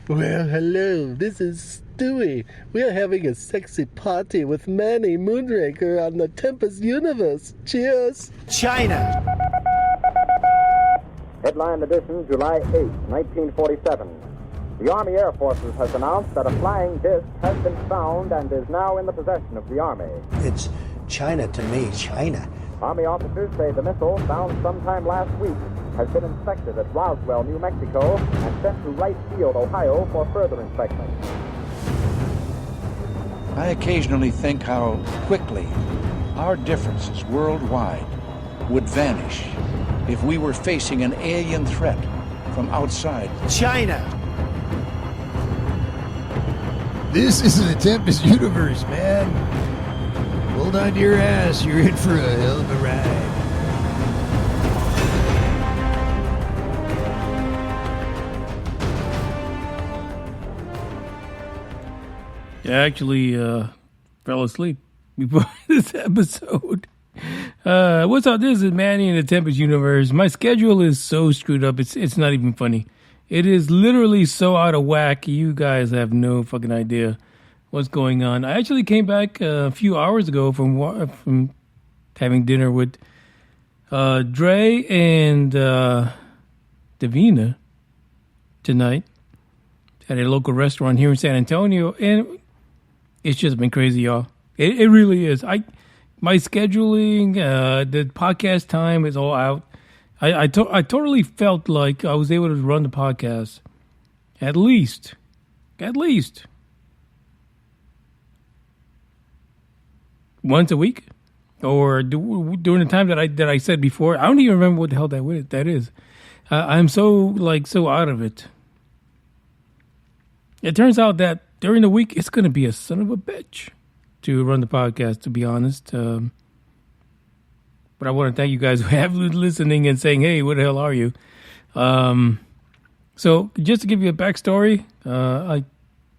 Well, hello, this is Stewie. We are having a sexy party with Manny Moonraker on the Tempest universe. Cheers! China! Headline edition, July 8, 1947. The Army Air Forces has announced that a flying disc has been found and is now in the possession of the Army. It's China to me, China. Army officers say the missile, found sometime last week, has been inspected at Roswell, New Mexico, and sent to Wright Field, Ohio, for further inspection. I occasionally think how quickly our differences worldwide would vanish if we were facing an alien threat from outside. China! This isn't a Tempest universe, man. Hold on to your ass. You're in for a hell of a ride. I actually fell asleep before this episode. What's up? This is Manny in the Tempest universe. My schedule is so screwed up. It's not even funny. It is literally so out of whack. You guys have no fucking idea what's going on. I actually came back a few hours ago from having dinner with Dre and Davina tonight at a local restaurant here in San Antonio, and it's just been crazy, y'all. It really is. My scheduling, the podcast time is all out. I totally felt like I was able to run the podcast at least once a week, or during the time that I said before. I don't even remember what the hell that is. I'm so out of it. It turns out that during the week, it's going to be a son of a bitch to run the podcast, to be honest. But I want to thank you guys who have been listening and saying, hey, where the hell are you? So just to give you a backstory, I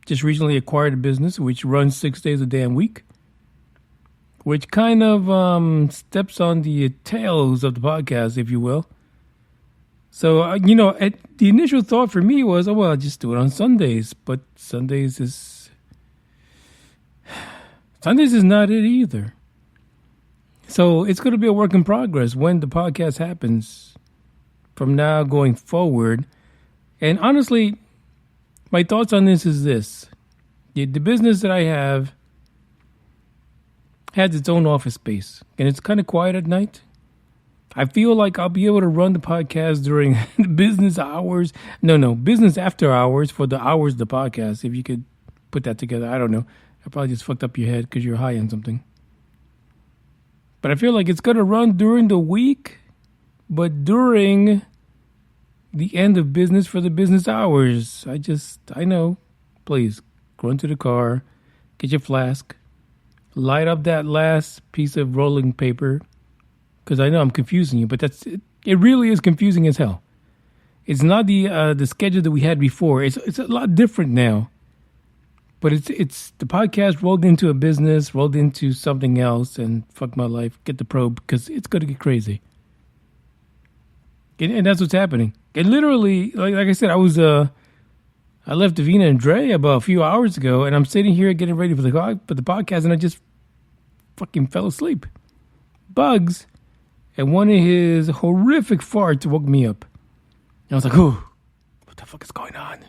just recently acquired a business which runs 6 days a damn week, which kind of steps on the tails of the podcast, if you will. So, the initial thought for me was, I'll just do it on Sundays. But Sundays is not it either. So it's going to be a work in progress when the podcast happens from now going forward. And honestly, my thoughts on this is this. The business that I have has its own office space, and it's kind of quiet at night. I feel like I'll be able to run the podcast during the business hours. No, business after hours for the hours of the podcast, if you could put that together. I don't know. I probably just fucked up your head because you're high on something. But I feel like it's going to run during the week, but during the end of business for the business hours. I know. Please, go into the car, get your flask, light up that last piece of rolling paper, because I know I'm confusing you, but it really is confusing as hell. It's not the schedule that we had before. It's a lot different now. But it's the podcast rolled into a business, rolled into something else, and fuck my life, get the probe, because it's going to get crazy. And that's what's happening. And literally, like I said, I left Davina and Dre about a few hours ago, and I'm sitting here getting ready for the podcast, and I just fucking fell asleep. Bugs and one of his horrific farts woke me up. And I was like, oh, what the fuck is going on?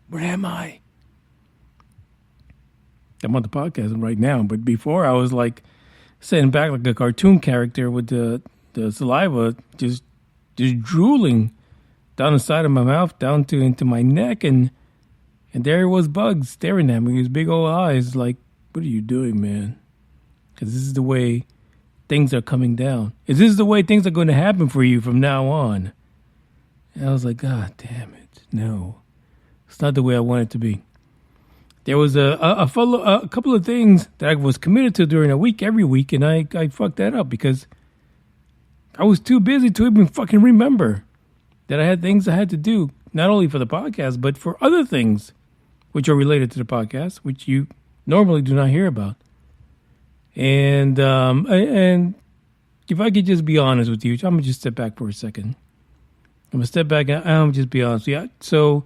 Where am I? I'm on the podcast right now, but before I was like sitting back like a cartoon character with the saliva just drooling down the side of my mouth, down into my neck, and there was Bugs staring at me with his big old eyes like, what are you doing, man? Because this is the way things are coming down. Is this the way things are going to happen for you from now on? And I was like, God damn it. No, it's not the way I want it to be. There was a couple of things that I was committed to during a week, every week, and I fucked that up because I was too busy to even fucking remember that I had things I had to do, not only for the podcast, but for other things which are related to the podcast, which you normally do not hear about. And if I could just be honest with you, I'm going to just step back for a second. I'm going to step back and I'm just be honest with you. So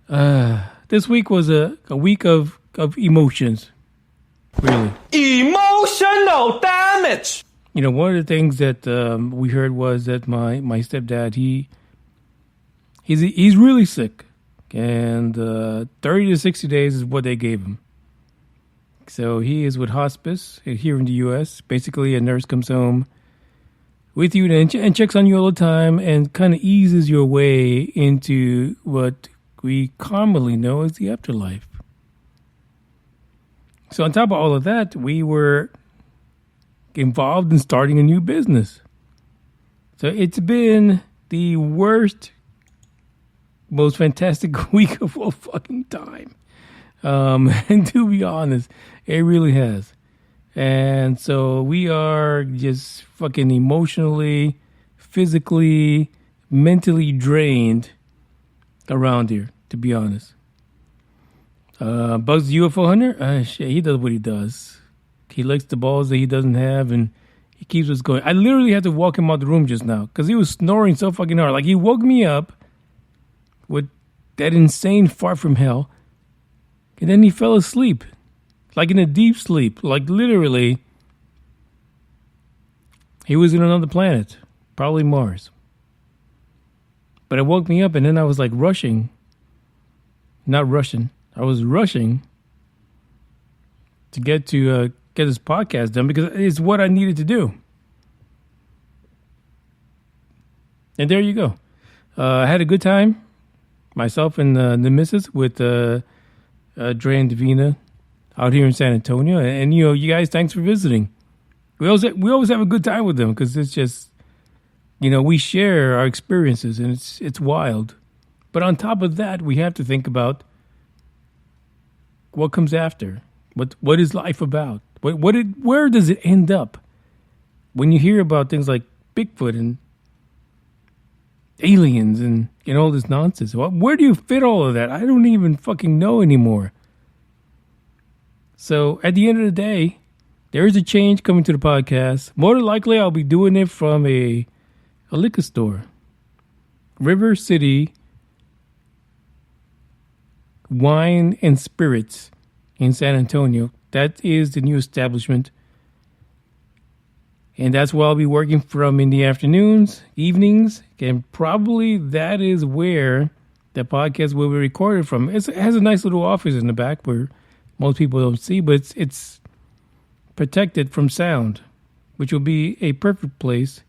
This week was a week of emotions, really. Emotional damage. You know, one of the things that we heard was that my stepdad, he's really sick, and 30 to 60 days is what they gave him. So he is with hospice here in the U.S. Basically, a nurse comes home with you and checks on you all the time and kind of eases your way into what we commonly know as the afterlife. So on top of all of that, we were involved in starting a new business. So it's been the worst, most fantastic week of all fucking time. And to be honest, it really has. And so we are just fucking emotionally, physically, mentally drained around here, to be honest. Bugs the UFO hunter? Shit, he does what he does. He licks the balls that he doesn't have, and he keeps us going. I literally had to walk him out the room just now because he was snoring so fucking hard. Like, he woke me up with that insane fart from hell, and then he fell asleep, like in a deep sleep. Like, literally, he was in another planet, probably Mars. But it woke me up, and then I was like rushing. Not rushing. I was rushing to get this podcast done because it's what I needed to do. And there you go. I had a good time, myself and the missus, with Dre and Davina out here in San Antonio. And you know, you guys, thanks for visiting. We always have a good time with them because it's just, you know, we share our experiences and it's wild. But on top of that, we have to think about what comes after. What is life about? Where does it end up? When you hear about things like Bigfoot and aliens and all this nonsense, where do you fit all of that? I don't even fucking know anymore. So at the end of the day, there is a change coming to the podcast. More than likely, I'll be doing it from a liquor store. River City Wine and Spirits in San Antonio. That is the new establishment. And that's where I'll be working from in the afternoons, evenings, and probably that is where the podcast will be recorded from. It has a nice little office in the back where most people don't see, but it's protected from sound, which will be a perfect place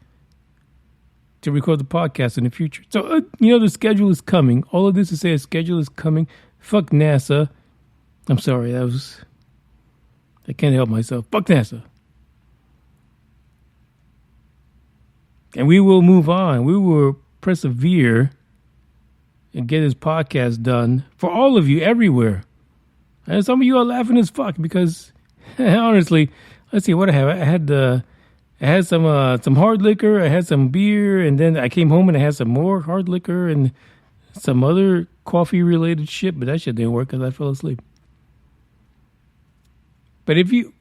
to record the podcast in the future. So, the schedule is coming. All of this to say a schedule is coming. Fuck NASA. I'm sorry, I can't help myself. Fuck NASA. And we will move on. We will persevere and get this podcast done for all of you everywhere. And some of you are laughing as fuck because, honestly, let's see what I have. I had some hard liquor. I had some beer, and then I came home and I had some more hard liquor and some other coffee-related shit. But that shit didn't work because I fell asleep. But if you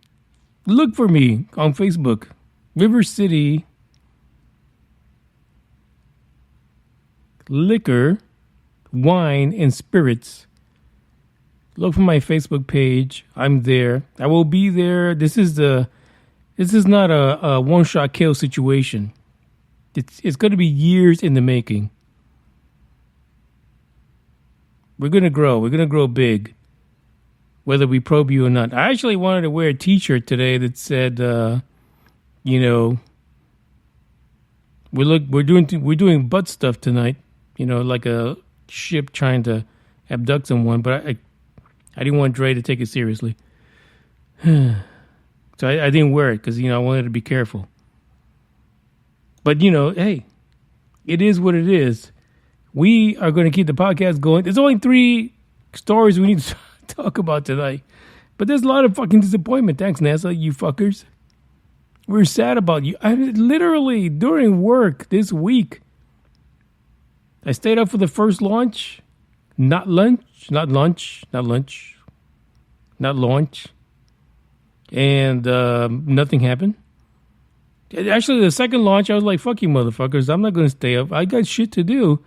look for me on Facebook, River City Liquor, Wine, and Spirits. Look for my Facebook page. I'm there. I will be there. This is not a one-shot kill situation. It's going to be years in the making. We're going to grow. We're going to grow big, whether we probe you or not. I actually wanted to wear a T-shirt today that said, we're doing butt stuff tonight. Like a ship trying to abduct someone, but I didn't want Dre to take it seriously. So I didn't wear it because, I wanted to be careful. But, hey, it is what it is. We are going to keep the podcast going. There's only 3 stories we need to talk about tonight. But there's a lot of fucking disappointment. Thanks, NASA, you fuckers. We're sad about you. Literally, during work this week, I stayed up for the first launch. Not launch. And nothing happened. Actually, the second launch, I was like, fuck you, motherfuckers. I'm not going to stay up. I got shit to do.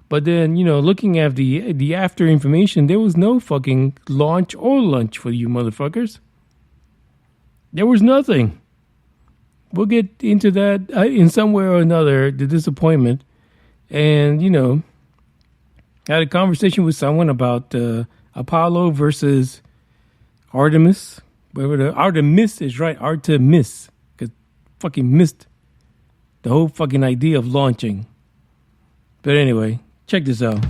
But then, looking at the after information, there was no fucking launch or lunch for you motherfuckers. There was nothing. We'll get into that in some way or another, the disappointment. And, had a conversation with someone about Apollo versus Artemis. Artemis is right, Artemis. Because fucking missed the whole fucking idea of launching. But anyway, check this out.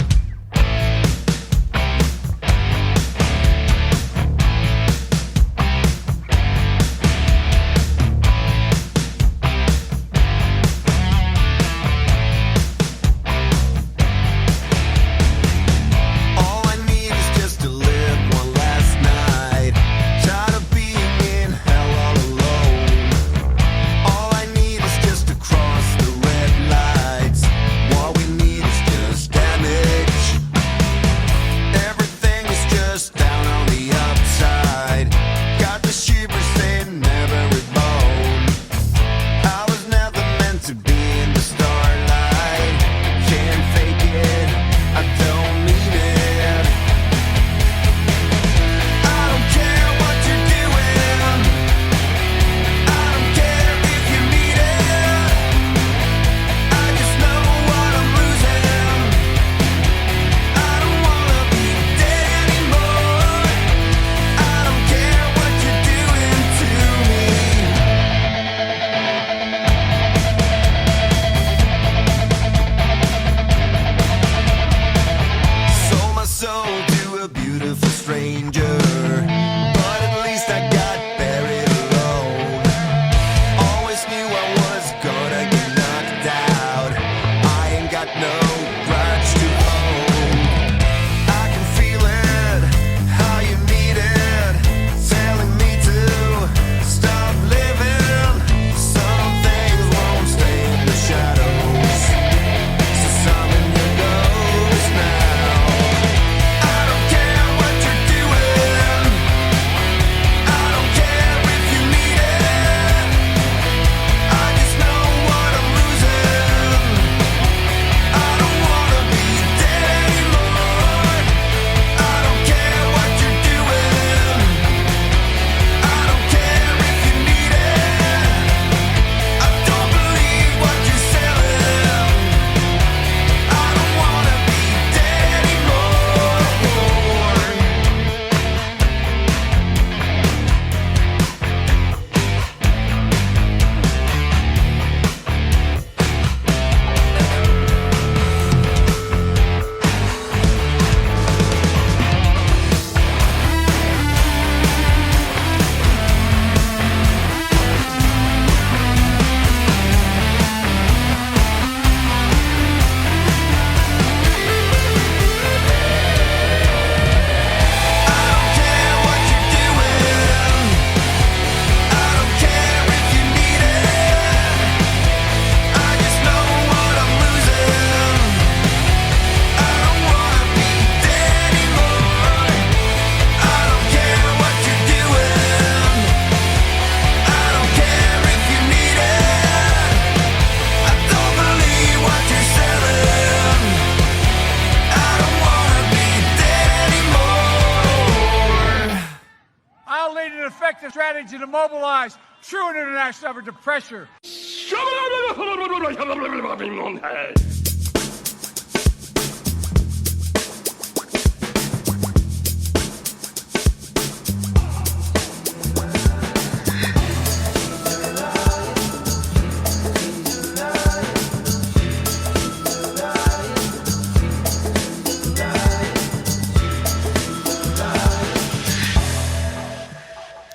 effective strategy to mobilize true international effort to pressure.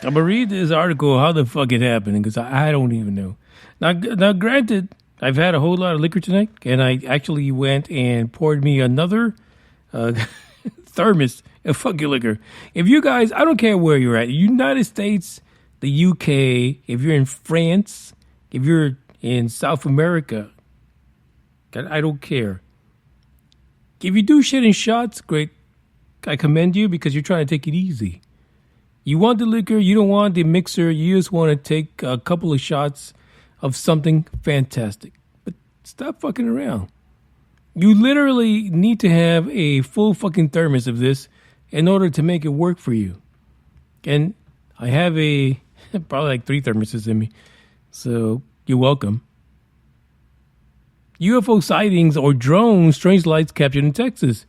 I'm going to read this article, how the fuck it happened, because I don't even know. Now, granted, I've had a whole lot of liquor tonight, and I actually went and poured me another thermos of fucking liquor. If you guys, I don't care where you're at, United States, the UK, if you're in France, if you're in South America, I don't care. If you do shit in shots, great. I commend you because you're trying to take it easy. You want the liquor, you don't want the mixer, you just want to take a couple of shots of something fantastic. But stop fucking around. You literally need to have a full fucking thermos of this in order to make it work for you. And I have probably like 3 thermoses in me. So you're welcome. UFO sightings or drones, strange lights captured in Texas.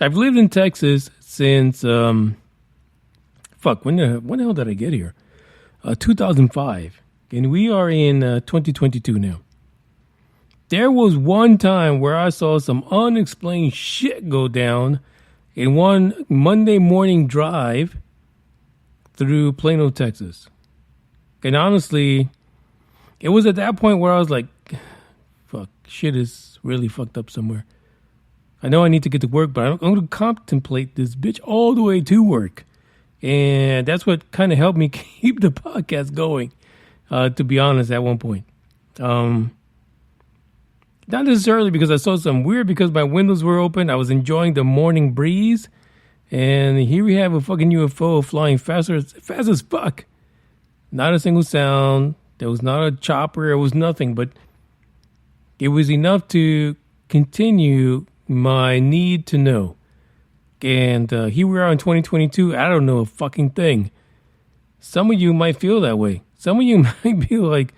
I've lived in Texas since, when the hell did I get here? 2005. And we are in 2022 now. There was one time where I saw some unexplained shit go down in one Monday morning drive through Plano, Texas. And honestly, it was at that point where I was like, fuck, shit is really fucked up somewhere. I know I need to get to work, but I'm going to contemplate this bitch all the way to work. And that's what kind of helped me keep the podcast going, to be honest, at one point. Not necessarily because I saw something weird, because my windows were open. I was enjoying the morning breeze. And here we have a fucking UFO flying fast as fuck. Not a single sound. There was not a chopper. It was nothing. But it was enough to continue my need to know. And here we are in 2022. I don't know a fucking thing. Some of you might feel that way. Some of you might be like,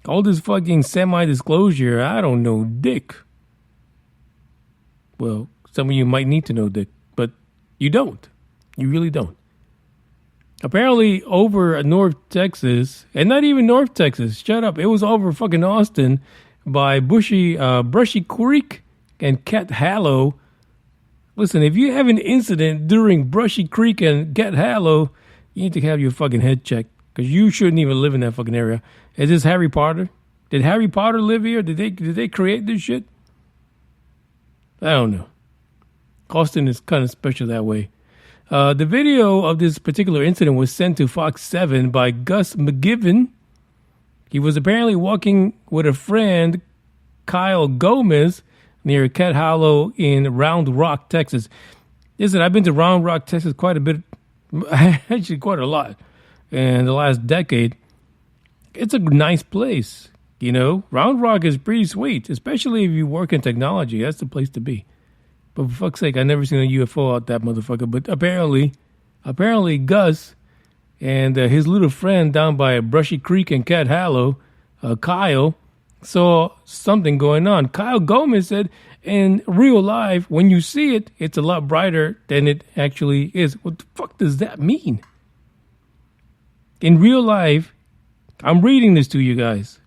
all this fucking semi-disclosure, I don't know dick. Well, some of you might need to know dick, but you don't. You really don't. Apparently over North Texas, and not even North Texas, shut up. It was over fucking Austin by Brushy Creek and Cat Hallow. Listen, if you have an incident during Brushy Creek and Cat Hallow, you need to have your fucking head checked, because you shouldn't even live in that fucking area. Is this Harry Potter? Did Harry Potter live here? Did they create this shit? I don't know. Austin is kind of special that way. The video of this particular incident was sent to Fox 7 by Gus McGivern. He was apparently walking with a friend, Kyle Gomez, near Cat Hollow in Round Rock, Texas. Listen, I've been to Round Rock, Texas quite a bit. Actually, quite a lot in the last decade. It's a nice place, you know. Round Rock is pretty sweet, especially if you work in technology. That's the place to be. But for fuck's sake, I've never seen a UFO out that motherfucker. But apparently Gus and his little friend down by Brushy Creek and Cat Hollow, Kyle, saw something going on. Kyle Gomez said, in real life, when you see it, it's a lot brighter than it actually is. What the fuck does that mean? In real life, I'm reading this to you guys.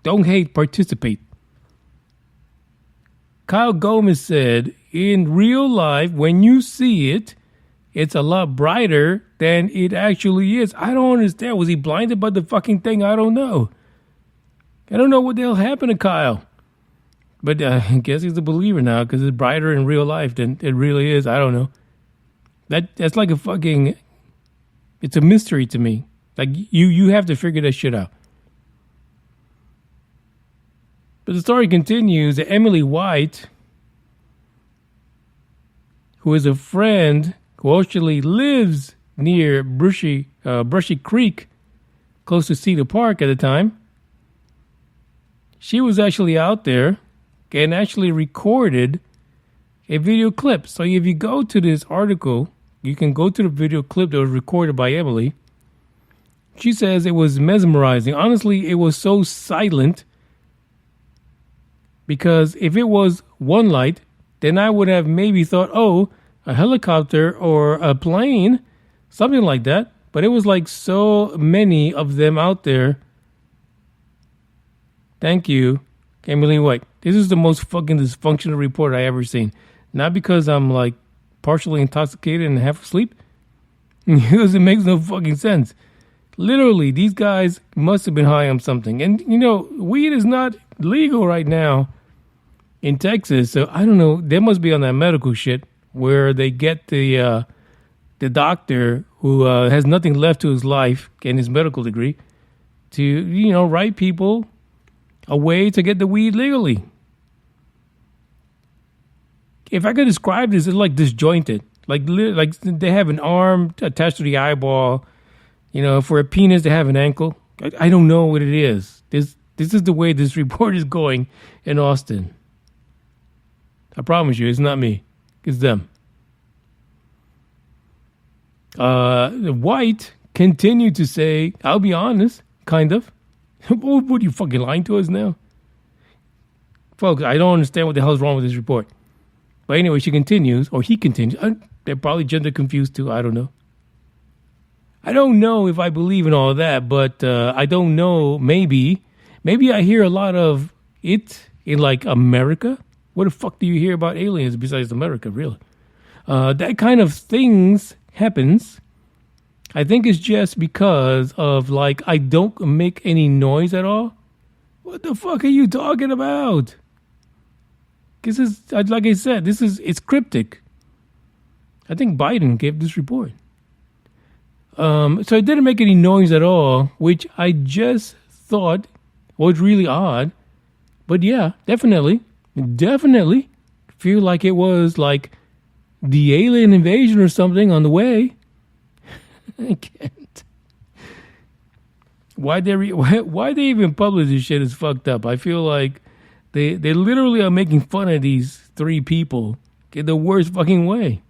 Don't hate, participate. Kyle Gomez said, in real life, when you see it, it's a lot brighter than it actually is. I don't understand. Was he blinded by the fucking thing? I don't know. I don't know what the hell happened to Kyle. But I guess he's a believer now because it's brighter in real life than it really is. I don't know. That's like a fucking... It's a mystery to me. Like, you have to figure that shit out. But the story continues. Emily White, who is a friend who actually lives near Brushy Creek, close to Cedar Park at the time, she was actually out there and actually recorded a video clip. So if you go to this article, you can go to the video clip that was recorded by Emily. She says it was mesmerizing. Honestly, it was so silent because if it was one light, then I would have maybe thought, oh, a helicopter or a plane, something like that. But it was like so many of them out there. Thank you, Emily White. This is the most fucking dysfunctional report I ever seen. Not because I'm like partially intoxicated and half asleep. Because it makes no fucking sense. Literally, these guys must have been high on something. And, you know, weed is not legal right now in Texas. So, I don't know. They must be on that medical shit where they get the doctor who has nothing left to his life and his medical degree to, you know, write people a way to get the weed legally. If I could describe this, it's like disjointed. Like they have an arm attached to the eyeball. You know, for a penis, they have an ankle. I don't know what it is. This is the way this report is going in Austin. I promise you, it's not me. It's them. White continued to say, I'll be honest, kind of. What are you fucking lying to us now? Folks, I don't understand what the hell's wrong with this report. But anyway, she continues, or he continues. They're probably gender confused too. I don't know. I don't know if I believe in all that, but I don't know. Maybe I hear a lot of it in like America. What the fuck do you hear about aliens besides America, really? That kind of things happens. I think it's just because of like I don't make any noise at all. What the fuck are you talking about? This is, like I said, it's cryptic. I think Biden gave this report. So it didn't make any noise at all, which I just thought was really odd. But yeah, definitely feel like it was like the alien invasion or something on the way. I can't. Why they even publish this shit is fucked up. I feel like they literally are making fun of these three people in the worst fucking way.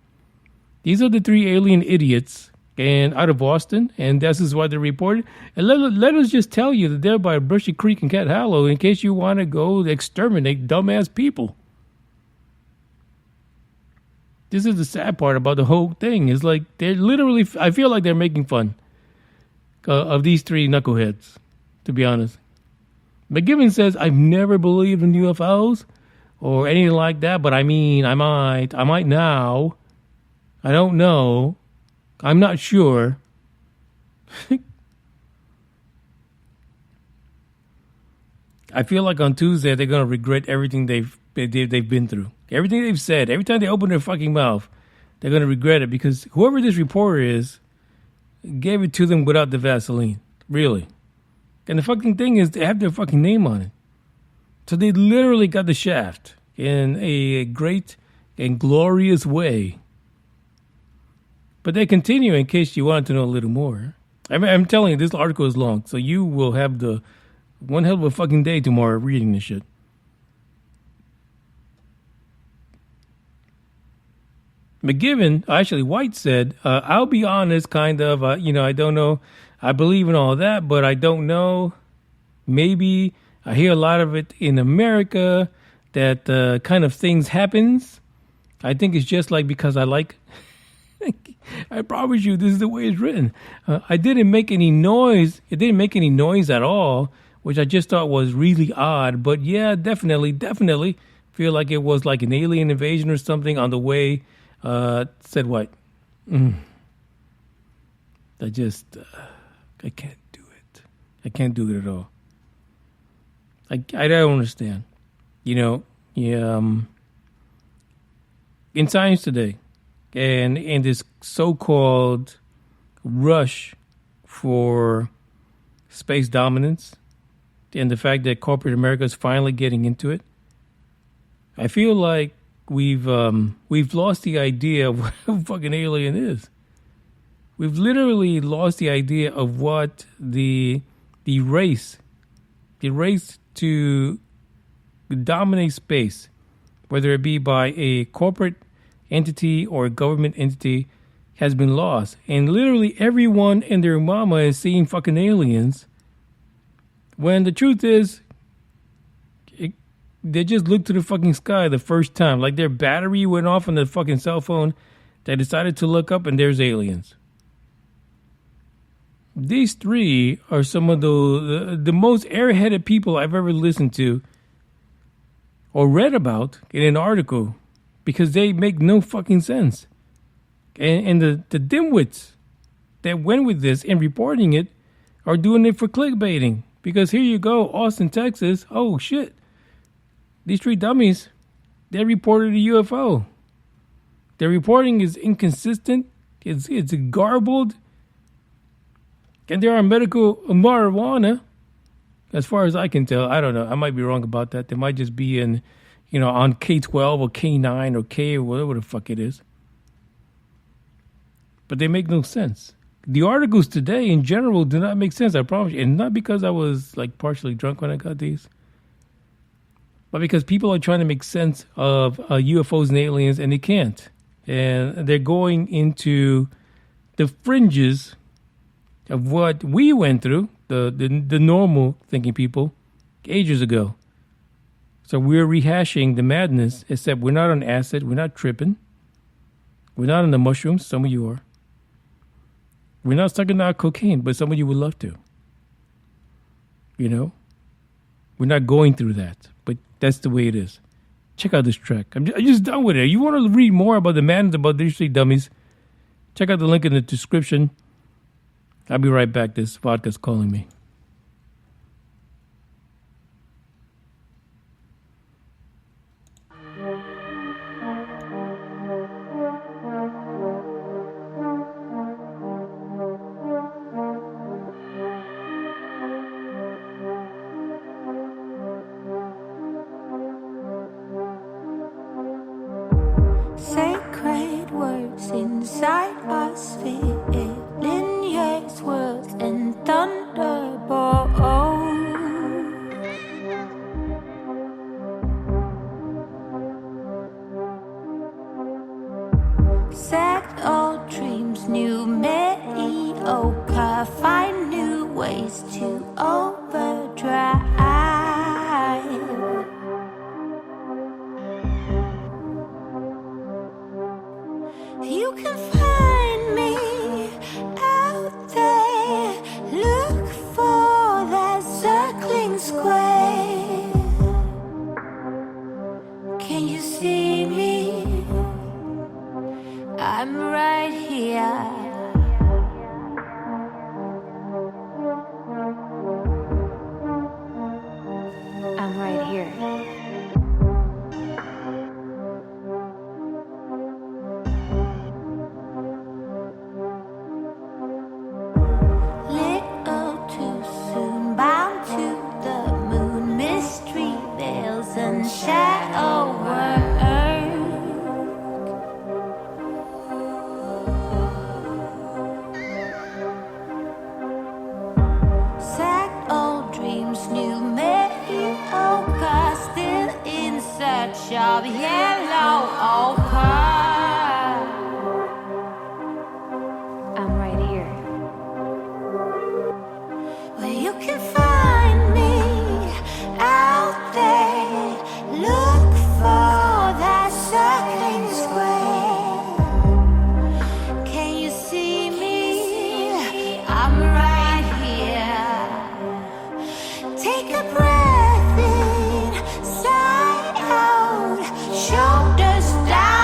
These are the three alien idiots and out of Boston, and this is why they reported. And let us just tell you that they're by Brushy Creek and Cat Hollow in case you want to go exterminate dumbass people. This is the sad part about the whole thing. Is like they're literally, I feel like they're making fun of these three knuckleheads, to be honest. McGivern says, I've never believed in UFOs or anything like that, but I mean, I might now. I don't know. I'm not sure. I feel like on Tuesday they're gonna regret everything they've been through, everything they've said. Every time they open their fucking mouth, they're gonna regret it because whoever this reporter is gave it to them without the Vaseline, really. And the fucking thing is, they have their fucking name on it, so they literally got the shaft in a great and glorious way. But they continue in case you want to know a little more. I'm telling you, this article is long, so you will have the one hell of a fucking day tomorrow reading this shit. McGivern, actually White said, I'll be honest, kind of, I don't know. I believe in all that, but I don't know. Maybe I hear a lot of it in America that kind of things happens. I think it's just like because I like... I promise you, this is the way it's written. I didn't make any noise. It didn't make any noise at all, which I just thought was really odd. But yeah, definitely feel like it was like an alien invasion or something on the way. Said what? I can't do it. I can't do it at all. I don't understand. In Science Today, and in this so-called rush for space dominance and the fact that corporate America is finally getting into it, I feel like we've lost the idea of what a fucking alien is. We've literally lost the idea of what the race to dominate space, whether it be by a corporate entity or a government entity, has been lost. And literally everyone and their mama is seeing fucking aliens, when the truth is they just looked to the fucking sky the first time. Like their battery went off on the fucking cell phone. They decided to look up and there's aliens. These three are some of the most airheaded people I've ever listened to or read about in an article, because they make no fucking sense. And the dimwits that went with this and reporting it are doing it for clickbaiting. Because here you go, Austin, Texas. Oh, shit. These three dummies, they reported a UFO. Their reporting is inconsistent. It's garbled. And they're on medical marijuana, as far as I can tell. I don't know. I might be wrong about that. They might just be on K-12 or K-9 or K or whatever the fuck it is. But they make no sense. the articles today in general do not make sense, I promise you. And not because I was like partially drunk when I got these, but because people are trying to make sense of UFOs and aliens, and they can't. And they're going into the fringes of what we went through, the normal thinking people, ages ago. So we're rehashing the madness, except we're not on acid, we're not tripping, we're not on the mushrooms, some of you are. We're not sucking out cocaine, but some of you would love to. You know? We're not going through that, but that's the way it is. Check out this track. I'm just done with it. You want to read more about the madness about these three dummies? Check out the link in the description. I'll be right back. This vodka's calling me. Sacred words inside us, filling years, words and thunderbolts. Set old dreams, new mediocre, find new ways to overdrive. You can find me out there. Look for that circling square. Can you see me? I'm right here. I'm right here. Of yellow ochre. I'm right here. Well, you can find me out there. Look for that circling square. Can you see me? I'm right here. Take a breath in, sigh out, shoulders down.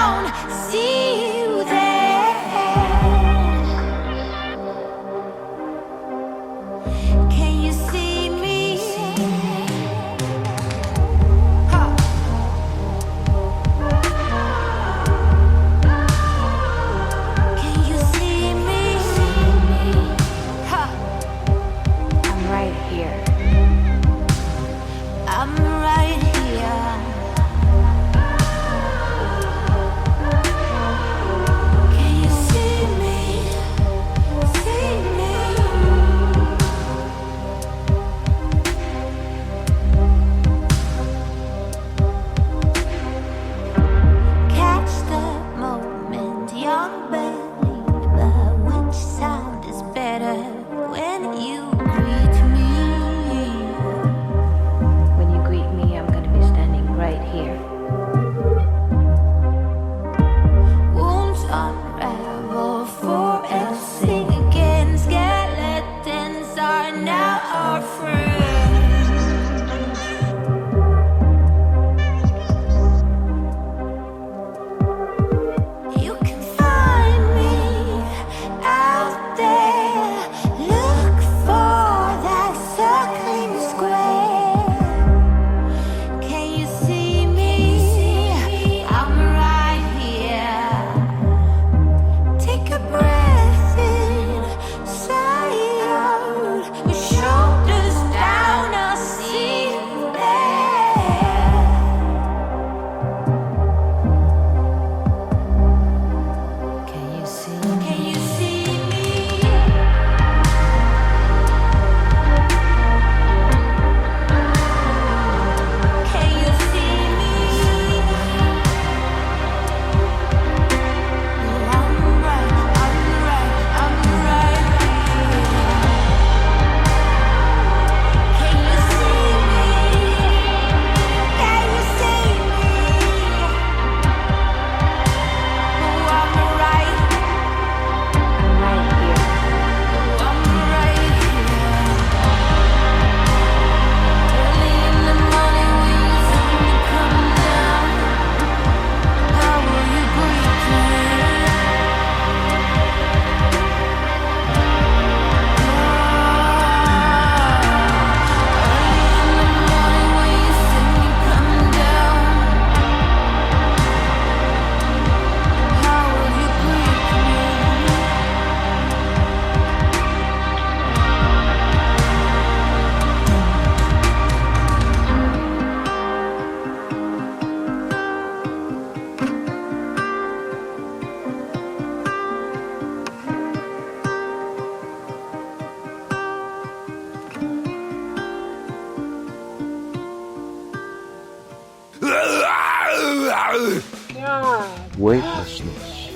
Weightlessness.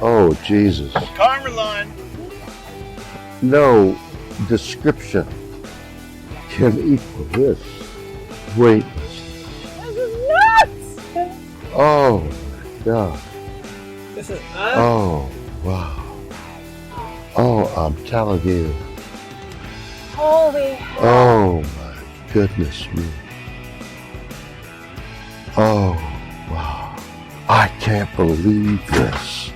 Oh, Jesus. Carmelon. No description can equal this. Weightlessness. This is nuts! Oh, my God. This is nuts. Oh, wow. Oh, I'm telling you. Holy hell. Oh, my goodness me. Oh, wow. I can't believe this.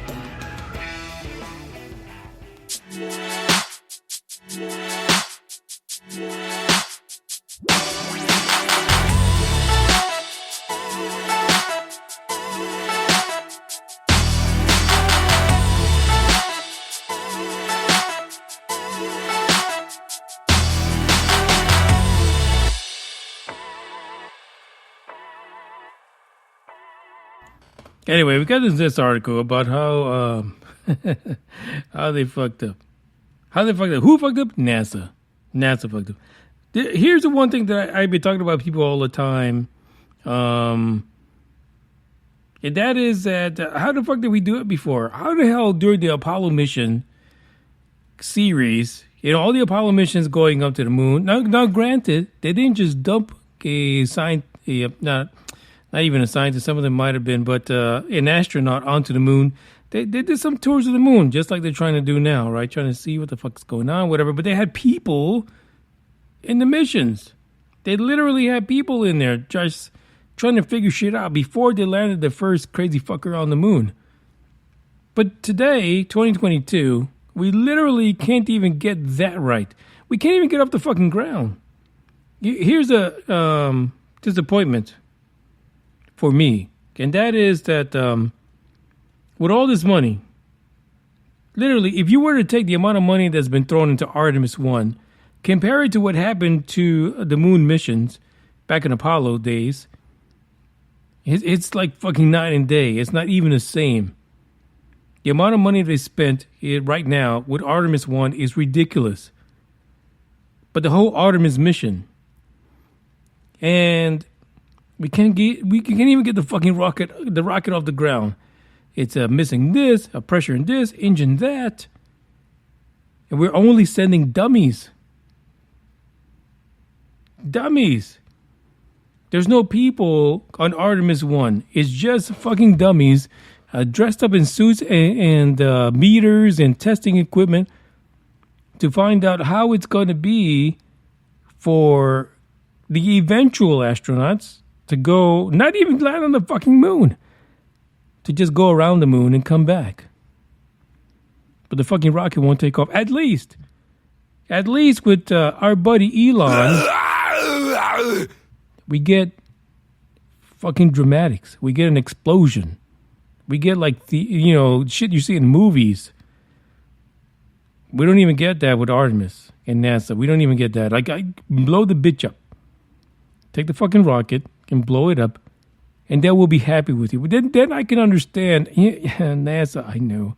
Anyway, we got this article about how how they fucked up. How they fucked up? Who fucked up? NASA. NASA fucked up. Here's the one thing that I've been talking about people all the time. And that is that how the fuck did we do it before? How the hell during the Apollo mission series, all the Apollo missions going up to the moon. Now granted, they didn't just dump not even a scientist, some of them might have been, but an astronaut onto the moon. They did some tours of the moon, just like they're trying to do now, right? Trying to see what the fuck's going on, whatever. But they had people in the missions. They literally had people in there just trying to figure shit out before they landed the first crazy fucker on the moon. But today, 2022, we literally can't even get that right. We can't even get off the fucking ground. Here's a disappointment for me, and that is that with all this money, literally, if you were to take the amount of money that's been thrown into Artemis 1, compare it to what happened to the moon missions back in Apollo days, it's like fucking night and day. It's not even the same. The amount of money they spent right now with Artemis 1 is ridiculous. But the whole Artemis mission, and we can't even get the fucking rocket off the ground. It's missing this, a pressure in this, engine that. And we're only sending dummies. Dummies. There's no people on Artemis 1. It's just fucking dummies dressed up in suits and meters and testing equipment to find out how it's going to be for the eventual astronauts to go, not even land on the fucking moon, to just go around the moon and come back. But the fucking rocket won't take off. At least with our buddy Elon, we get fucking dramatics. We get an explosion. We get like the shit you see in movies. We don't even get that with Artemis and NASA. We don't even get that. Like, I blow the bitch up. Take the fucking rocket and blow it up, and then we'll be happy with you. But then I can understand. Yeah, NASA, I know.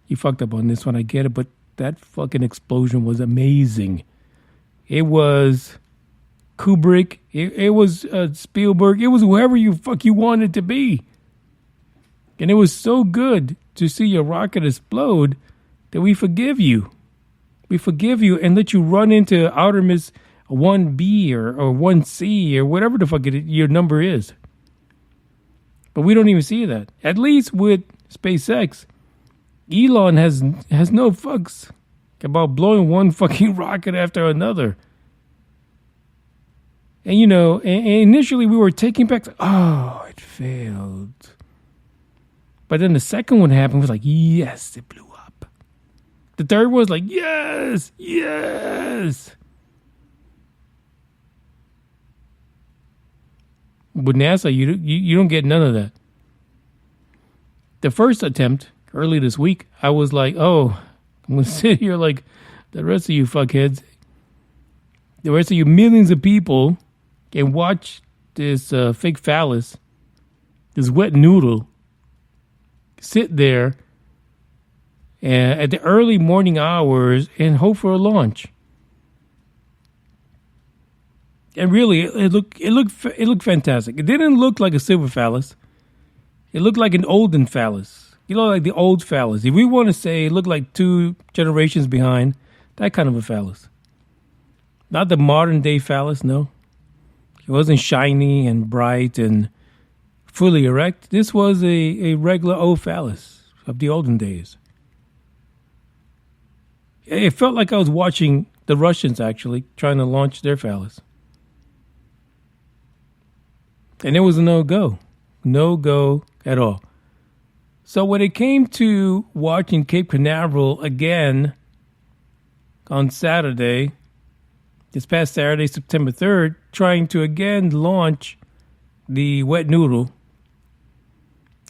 You fucked up on this one, I get it, but that fucking explosion was amazing. It was Kubrick. It was Spielberg. It was whoever you wanted to be. And it was so good to see your rocket explode that we forgive you. We forgive you and let you run into Artemis 1B or 1C or whatever the fuck your number is. But we don't even see that. At least with SpaceX, Elon has no fucks about blowing one fucking rocket after another. And initially we were taking back, it failed. But then the second one happened, was like, yes, it blew up. The third one was like, yes, yes. With NASA, you don't get none of that. The first attempt, early this week, I was like, I'm going to sit here like the rest of you fuckheads, the rest of you millions of people, and watch this fake phallus, this wet noodle, sit there at the early morning hours and hope for a launch. And really, it looked fantastic. It didn't look like a silver phallus. It looked like an olden phallus. You know, like the old phallus. If we want to say it looked like 2 generations behind, that kind of a phallus. Not the modern day phallus, no. It wasn't shiny and bright and fully erect. This was a regular old phallus of the olden days. It felt like I was watching the Russians actually trying to launch their phallus. And it was a no-go. No-go at all. So when it came to watching Cape Canaveral again on Saturday, this past Saturday, September 3rd, trying to again launch the wet noodle,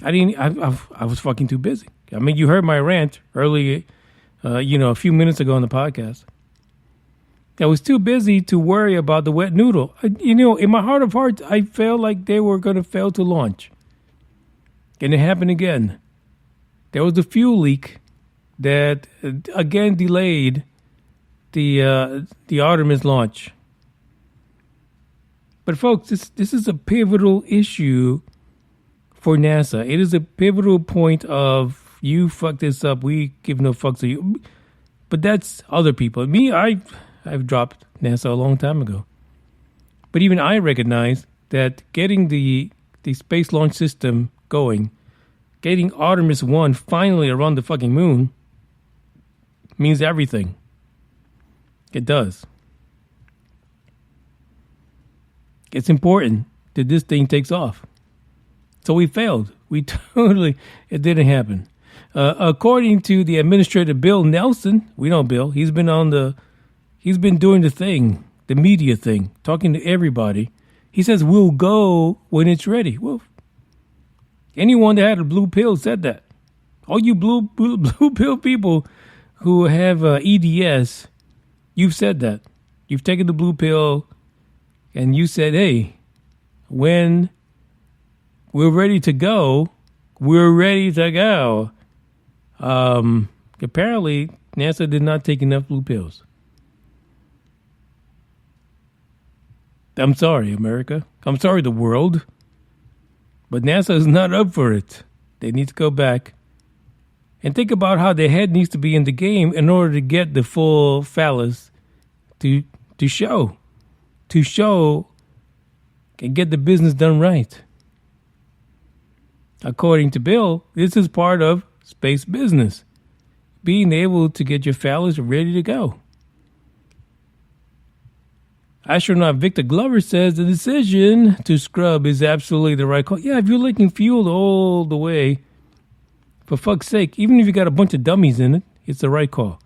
I was fucking too busy. I mean, you heard my rant earlier, a few minutes ago on the podcast. I was too busy to worry about the wet noodle. In my heart of hearts, I felt like they were going to fail to launch. And it happened again. There was a fuel leak that again delayed the Artemis launch. But folks, this is a pivotal issue for NASA. It is a pivotal point of, you fuck this up, we give no fucks to you. But that's other people. Me, I've dropped NASA a long time ago. But even I recognize that getting the space launch system going, getting Artemis 1 finally around the fucking moon, means everything. It does. It's important that this thing takes off. So we failed. It didn't happen. According to the administrator, Bill Nelson, we know Bill, he's been doing the thing, the media thing, talking to everybody. He says, we'll go when it's ready. Well, anyone that had a blue pill said that. All you blue pill people who have EDS, you've said that. You've taken the blue pill and you said, hey, when we're ready to go, we're ready to go. Apparently, NASA did not take enough blue pills. I'm sorry, America. I'm sorry, the world. But NASA is not up for it. They need to go back and think about how their head needs to be in the game in order to get the full phallus to show and get the business done right. According to Bill, this is part of space business. Being able to get your phallus ready to go. Astronaut Victor Glover says the decision to scrub is absolutely the right call. Yeah, if you're leaking fuel all the way, for fuck's sake, even if you got a bunch of dummies in it, it's the right call.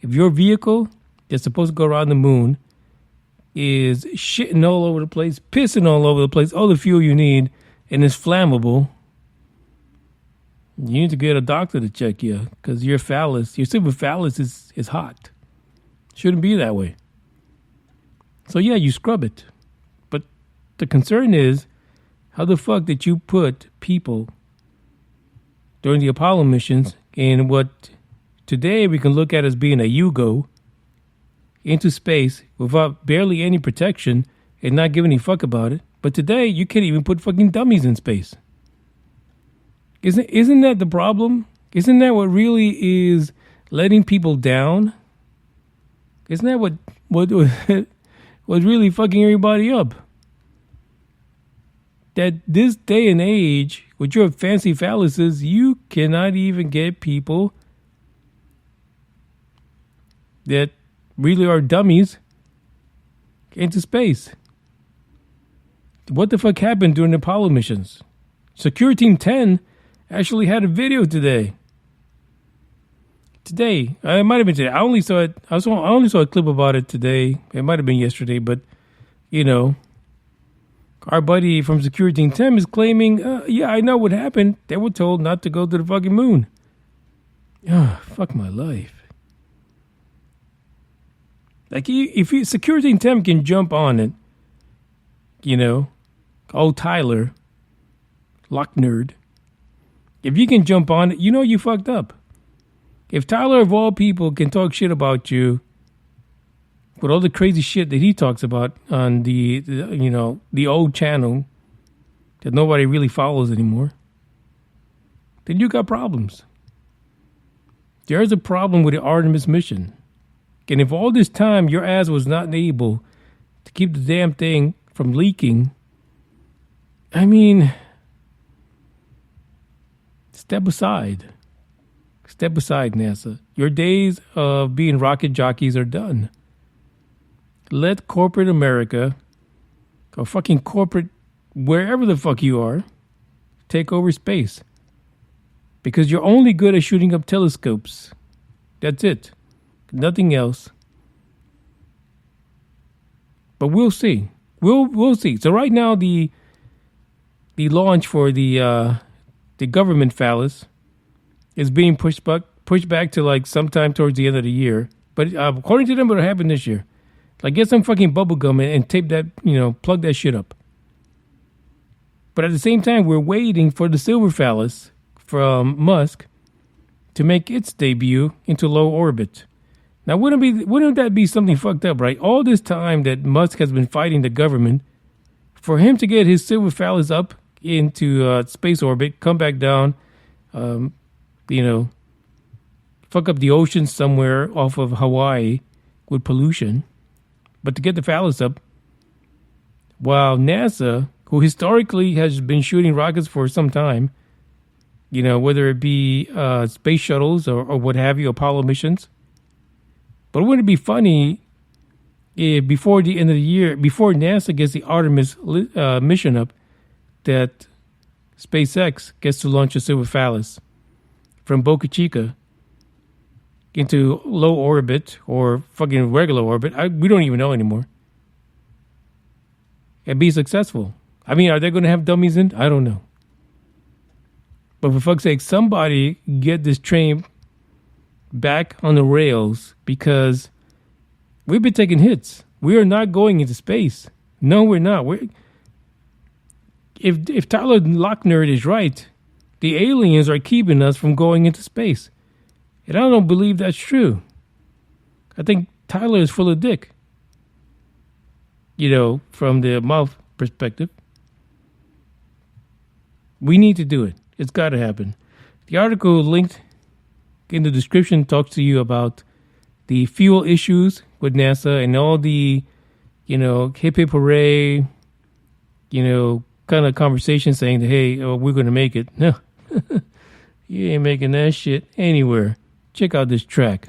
If your vehicle that's supposed to go around the moon is shitting all over the place, pissing all over the place, all the fuel you need, and it's flammable, you need to get a doctor to check you because your silver phallus is hot. Shouldn't be that way. So yeah, you scrub it. But the concern is, how the fuck did you put people during the Apollo missions in what today we can look at as being a Yugo into space without barely any protection and not giving a fuck about it? But today you can't even put fucking dummies in space. Isn't that the problem? Isn't that what really is letting people down? Isn't that what was really fucking everybody up? That this day and age, with your fancy phalluses, you cannot even get people that really are dummies into space. What the fuck happened during the Apollo missions? Secure Team 10 actually had a video today. It might have been today. I only saw a clip about it today. It might have been yesterday, but our buddy from Security Team 10 is claiming, yeah, I know what happened. They were told not to go to the fucking moon. Fuck my life. Like, if Security Team 10 can jump on it, old Tyler, lock nerd, if you can jump on it, you fucked up. If Tyler, of all people, can talk shit about you with all the crazy shit that he talks about on the old channel that nobody really follows anymore, then you got problems. There's a problem with the Artemis mission. And if all this time your ass was not able to keep the damn thing from leaking, I mean, step aside. Step aside, NASA. Your days of being rocket jockeys are done. Let corporate America, or fucking corporate wherever the fuck you are, take over space. Because you're only good at shooting up telescopes. That's it. Nothing else. But we'll see. We'll see. So right now the launch for the government phallus is being pushed back to like sometime towards the end of the year. But according to them, it'll happen this year. Like, get some fucking bubble gum and tape that, plug that shit up. But at the same time, we're waiting for the silver phallus from Musk to make its debut into low orbit. Now, wouldn't that be something fucked up, right? All this time that Musk has been fighting the government, for him to get his silver phallus up into space orbit, come back down, fuck up the ocean somewhere off of Hawaii with pollution. But to get the phallus up, while NASA, who historically has been shooting rockets for some time, whether it be space shuttles or what have you, Apollo missions. But wouldn't it be funny if before the end of the year, before NASA gets the Artemis mission up, that SpaceX gets to launch a silver phallus from Boca Chica into low orbit or fucking regular orbit? We don't even know anymore. And be successful. I mean, are they going to have dummies in? I don't know. But for fuck's sake, somebody get this train back on the rails, because we've been taking hits. We are not going into space. No, we're not. If Tyler Lochner is right, the aliens are keeping us from going into space. And I don't believe that's true. I think Tyler is full of dick. From the mouth perspective. We need to do it. It's got to happen. The article linked in the description talks to you about the fuel issues with NASA and all the, hip hip hooray, kind of conversation saying that, hey, we're going to make it. No, you ain't making that shit anywhere. Check out this track.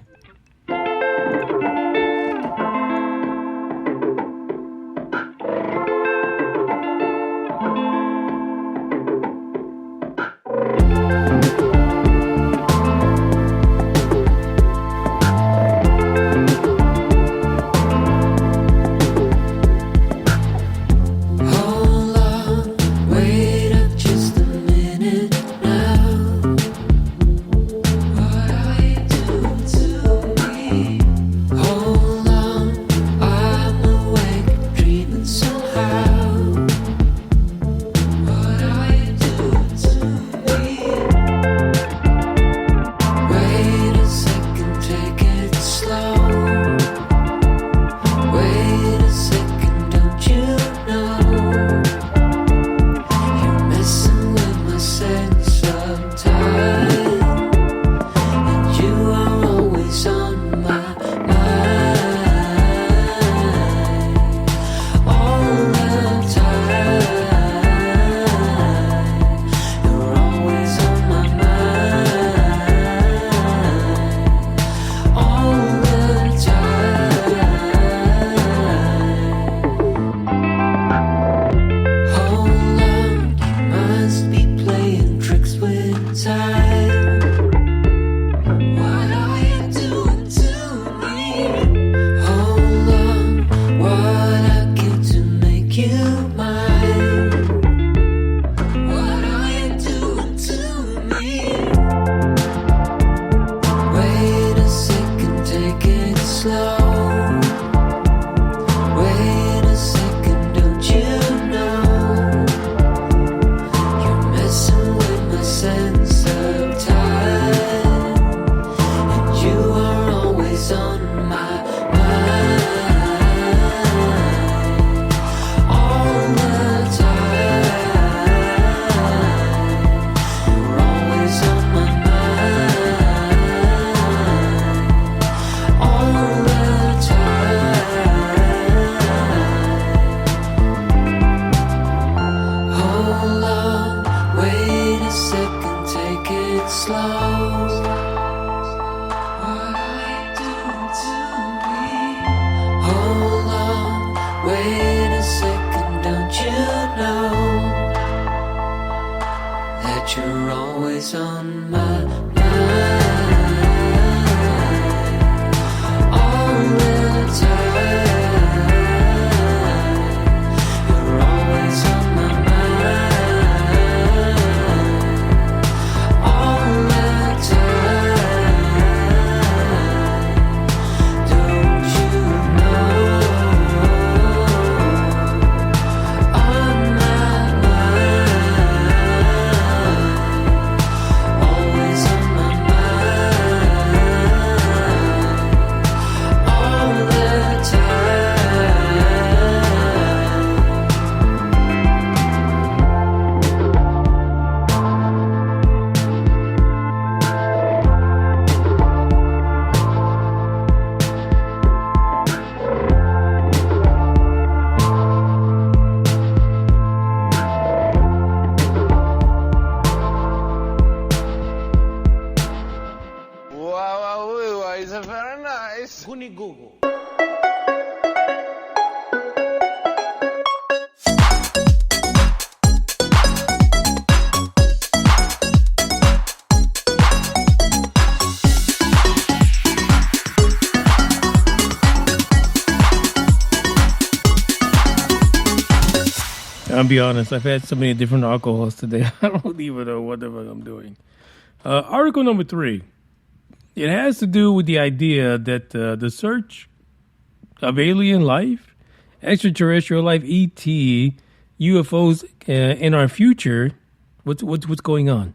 To slow. What are you doing to me? Hold on, wait a second, don't you know that you're always on my mind all the time? You're always on my mind all the time. Don't you know on my mind, always on my mind all the time. Wow, is very nice. Guni Google. I'll be honest, I've had so many different alcohols today. I don't even know what the fuck I'm doing. Article number 3. It has to do with the idea that the search of alien life, extraterrestrial life, ET, UFOs in our future, what's going on?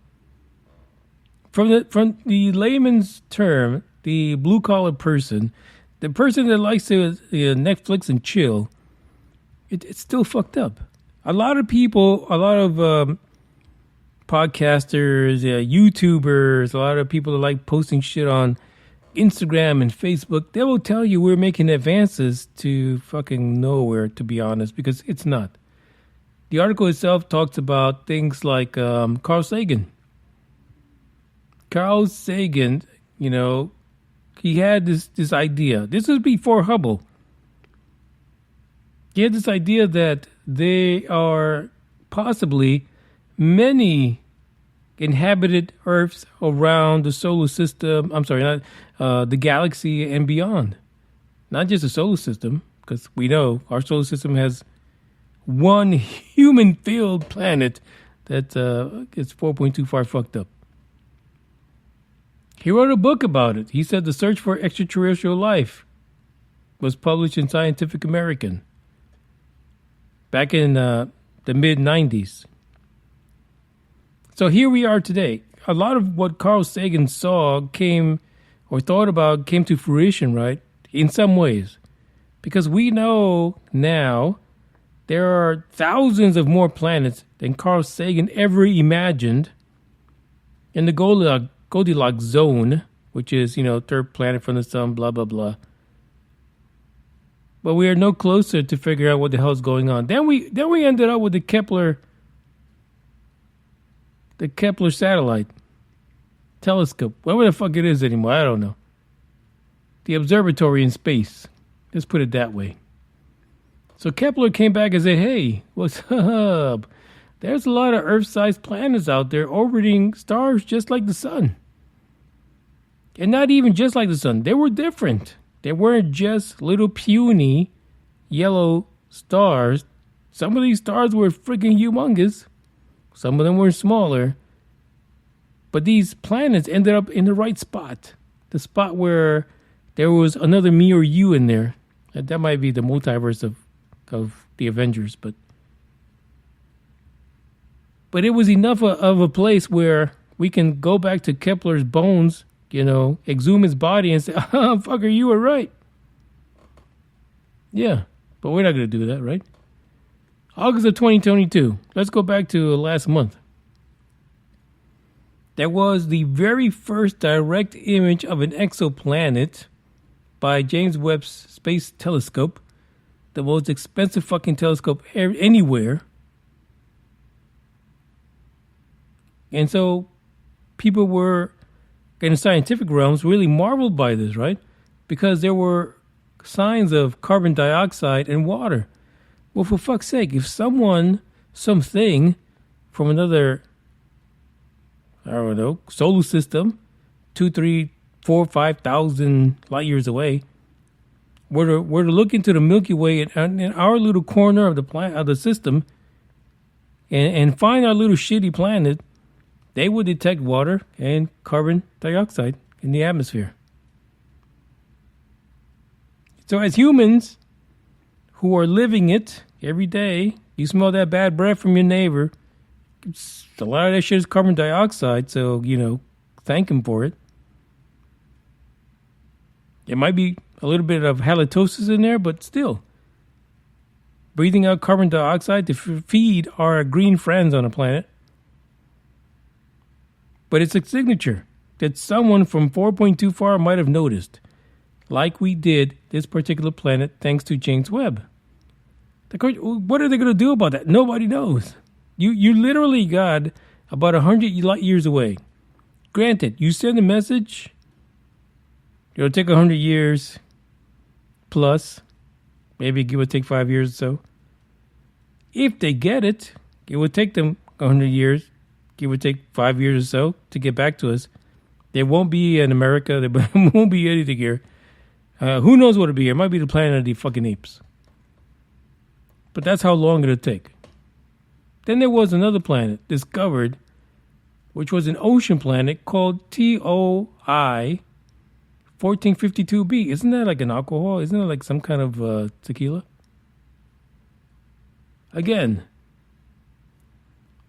From the layman's term, the blue collar person, the person that likes to Netflix and chill, it's still fucked up. A lot of people, a lot of podcasters, YouTubers, a lot of people that like posting shit on Instagram and Facebook, they will tell you we're making advances to fucking nowhere, to be honest, because it's not. The article itself talks about things like Carl Sagan. Carl Sagan, you know, he had this idea. This was before Hubble. He had this idea that there are possibly many inhabited Earths around the solar system. I'm sorry, not the galaxy and beyond. Not just the solar system, because we know our solar system has one human-filled planet that is 4.2 far fucked up. He wrote a book about it. He said The Search for Extraterrestrial Life was published in Scientific American back in the mid-90s. So here we are today. A lot of what Carl Sagan saw came to fruition, right? In some ways. Because we know now there are thousands of more planets than Carl Sagan ever imagined in the Goldilocks zone, which is, third planet from the sun, blah, blah, blah. But we are no closer to figure out what the hell is going on. Then we ended up with the Kepler satellite telescope, whatever the fuck it is anymore, I don't know. The observatory in space. Let's put it that way. So Kepler came back and said, hey, what's up? There's a lot of Earth-sized planets out there orbiting stars just like the sun. And not even just like the sun. They were different. They weren't just little puny yellow stars. Some of these stars were freaking humongous. Some of them were smaller. But these planets ended up in the right spot. The spot where there was another me or you in there. And that might be the multiverse of the Avengers. But it was enough of a place where we can go back to Kepler's bones, exhume his body and say, oh, fucker, you were right. Yeah, but we're not going to do that, right? August of 2022. Let's go back to last month. There was the very first direct image of an exoplanet by James Webb's Space Telescope, the most expensive fucking telescope anywhere. And so people were, in the scientific realms, really marveled by this, right? Because there were signs of carbon dioxide and water. Well, for fuck's sake, if something from another, I don't know, solar system, 2, 3, 4, 5,000 light years away, were to look into the Milky Way in our little corner of the system, and find our little shitty planet, they would detect water and carbon dioxide in the atmosphere. So as humans who are living it every day, you smell that bad breath from your neighbor, a lot of that shit is carbon dioxide, so, thank him for it. There might be a little bit of halitosis in there, but still. Breathing out carbon dioxide to feed our green friends on the planet. But it's a signature that someone from 4.2 far might have noticed, like we did this particular planet thanks to James Webb. What are they going to do about that? Nobody knows. You literally got about 100 light years away. Granted, you send a message, it'll take 100 years plus, maybe give or take 5 years or so. If they get it, it would take them 100 years, give or take 5 years or so to get back to us. There won't be in America, there won't be anything here. Who knows what it'll be here? It might be the planet of the fucking apes. But that's how long it'll take. Then there was another planet discovered, which was an ocean planet called TOI 1452b. Isn't that like an alcohol? Isn't it like some kind of tequila? Again,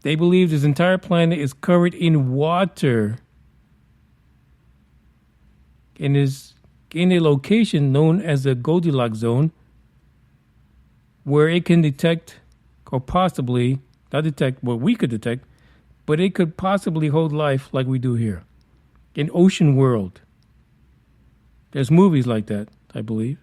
they believe this entire planet is covered in water and is in a location known as the Goldilocks zone, where it can detect, or possibly not detect what we could detect, but it could possibly hold life like we do here. An ocean world. There's movies like that, I believe.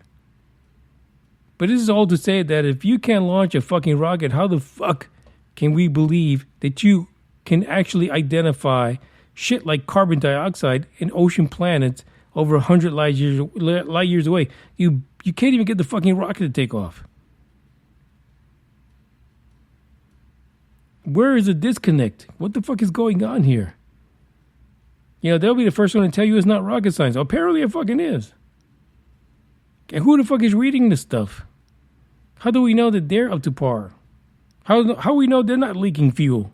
But this is all to say that if you can't launch a fucking rocket, how the fuck can we believe that you can actually identify shit like carbon dioxide in ocean planets over 100 light years away? You can't even get the fucking rocket to take off. Where is the disconnect? What the fuck is going on here? They'll be the first one to tell you it's not rocket science. Apparently it fucking is. And who the fuck is reading this stuff? How do we know that they're up to par? How we know they're not leaking fuel?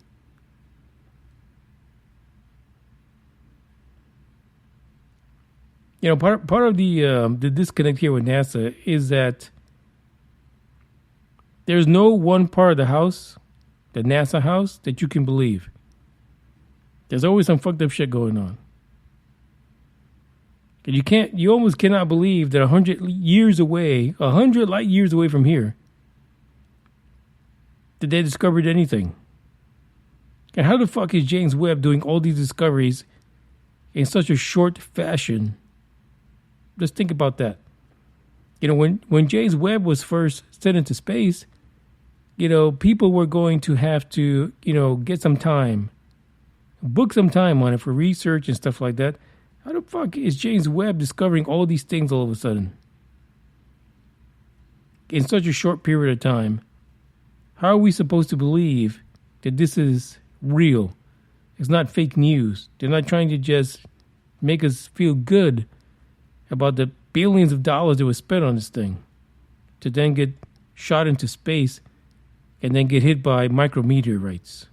Part of the disconnect here with NASA is that there's no one part of the house, the NASA house, that you can believe. There's always some fucked up shit going on. And you almost cannot believe that 100 light years away from here, that they discovered anything. And how the fuck is James Webb doing all these discoveries in such a short fashion? Just think about that. When James Webb was first sent into space, people were going to have to, get some time, book some time on it for research and stuff like that. How the fuck is James Webb discovering all these things all of a sudden? In such a short period of time. How are we supposed to believe that this is real? It's not fake news. They're not trying to just make us feel good about the billions of dollars that were spent on this thing to then get shot into space and then get hit by micrometeorites.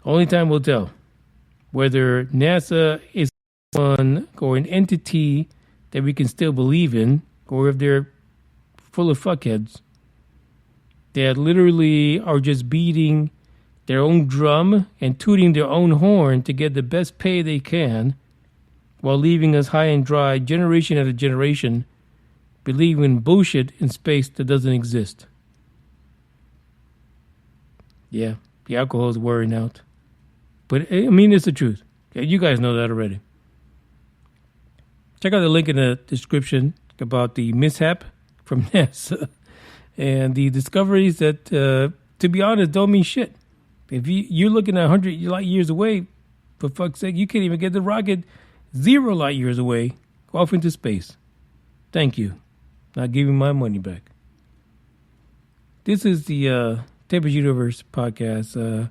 Only time will tell whether NASA is one or an entity that we can still believe in, or if they're full of fuckheads that literally are just beating their own drum and tooting their own horn to get the best pay they can, while leaving us high and dry, generation after generation, believing bullshit in space that doesn't exist. Yeah, the alcohol is wearing out. But, it's the truth. You guys know that already. Check out the link in the description about the mishap from NASA and the discoveries that to be honest, don't mean shit. If you're looking at 100 light years away, for fuck's sake, you can't even get the rocket 0 light years away off into space. Thank you. Not giving my money back. This is the Tempest Universe podcast.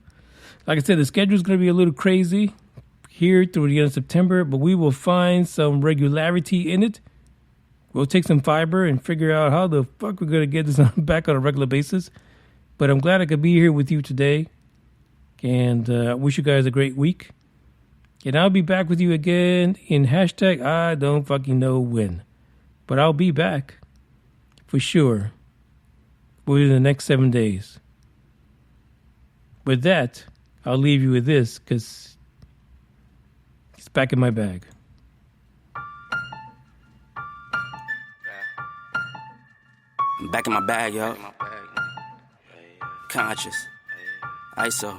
Like I said, the schedule is going to be a little crazy here through the end of September, but we will find some regularity in it. We'll take some fiber and figure out how the fuck we're going to get this back on a regular basis. But I'm glad I could be here with you today. And wish you guys a great week. And I'll be back with you again in hashtag I don't fucking know when. But I'll be back for sure within the next 7 days. With that, I'll leave you with this because it's back in my bag. I'm back in my bag, yo. Conscious. ISO.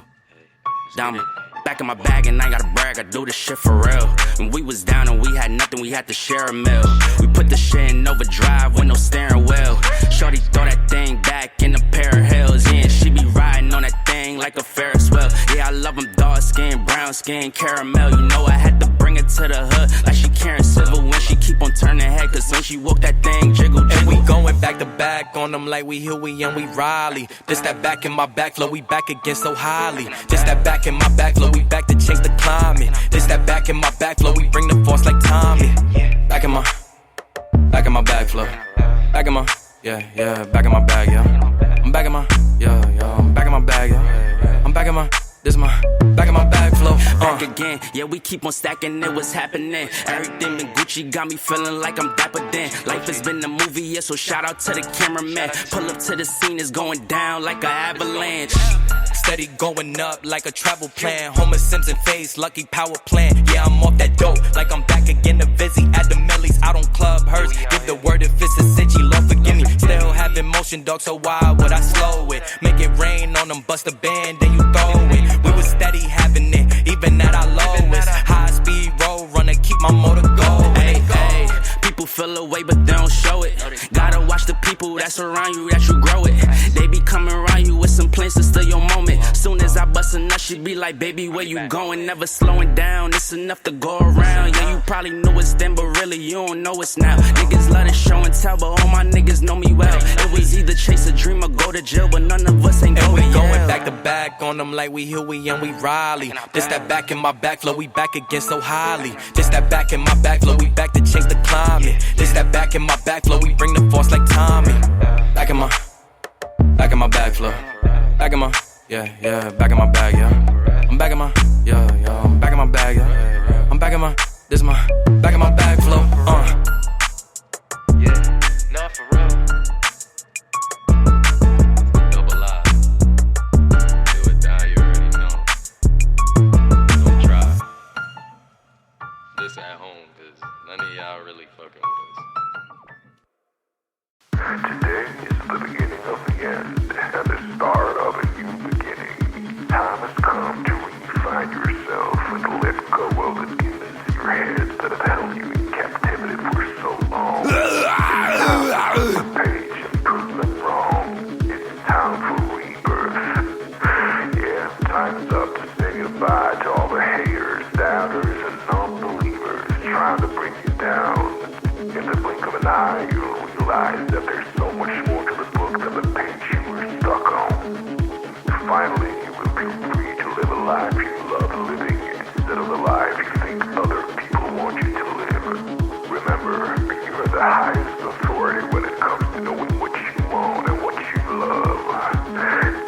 Diamond. Back in my bag and I gotta brag, I do this shit for real. When we was down and we had nothing, we had to share a meal. We put the shit in overdrive with no steering wheel. Shorty throw that thing back in a pair of heels. Yeah, and she be riding on that thing like a Ferris wheel. Yeah, I love them dark skin, brown skin, caramel. You know I had to bring it to the hood like she Karen Civil when she keep on turning head. Cause when she walk that thing, jiggle, jiggle. And we going back to back on them like we Huey and we Riley. This that back in my back flow, we back again so highly. This that back in my back flow, we back to change the climate. This that back in my back flow, we bring the force like Tommy. Back in my back flow. Back in my, yeah, back in my bag, yeah. I'm back in my, I'm back in my bag, yeah. I'm back in my, this is my, back in my bag flow. Back again, yeah, we keep on stacking it, what's happening? Everything in Gucci got me feeling like I'm dapper then. Life has been a movie, yeah, so shout out to the cameraman. Pull up to the scene, it's going down like an avalanche. Steady going up like a travel plan. Homer Simpson face, lucky power plant. Yeah, I'm off that dope like I'm back again to Vizzy. At the Millies, out on Club Hearst. Give the word if it's a city, Lord forgive me. Still having motion, dog, so why would I slow it? Make it rain on them, bust a band, then you throw it. We was steady having it, even at our lowest. High speed road runner, keep my motor going. Hey, hey, people feel away, but they don't show it. Gotta watch the people that's around you, that you grow it. They be coming around you with some plans to steal your moment. Soon as I bust a nut, she be like, baby, where you going? Never slowing down, it's enough to go around. Yeah, you probably knew it's then, but really you don't know it's now. Niggas love to show and tell, but all my niggas know me well. It was either chase a dream or go to jail, but none of us ain't going. And we going back to back on them like we Huey and we Riley. This that back in my back flow, we back again so highly. This that back in my back flow, we back to change the climate. This that back in my back flow, we bring the force like Tommy. Back in my back flow. Back in my, yeah, back in my bag, yeah. I'm back in my, I'm back in my bag, yeah. I'm back in my, this is my, back in my bag flow, Yeah, not for real. Double I. Do it, die, you already know. Don't try. This at home, cause none of y'all really fucking with us. Today is the beginning of the end and the start of a new beginning. Time has come to refine yourself and let go of the demons in your head that have held you in captivity for so long. The page and prove them wrong. It's time for rebirth. Yeah, time's up to say goodbye to all the haters, doubters, and non-believers trying to bring you down. In the blink of an eye, you'll realize that there's so much more to the book than the page you were stuck on. Finally, you will be free to live a life you love living instead of the life you think other people want you to live. Remember, you're the highest authority when it comes to knowing what you want and what you love.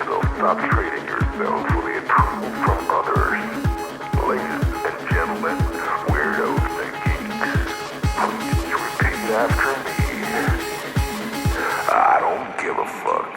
So stop trading yourself for the approval from others. Ladies and gentlemen, weirdos and geeks, please repeat after me. I don't give a fuck.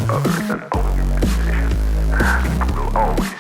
other than own your position. People will always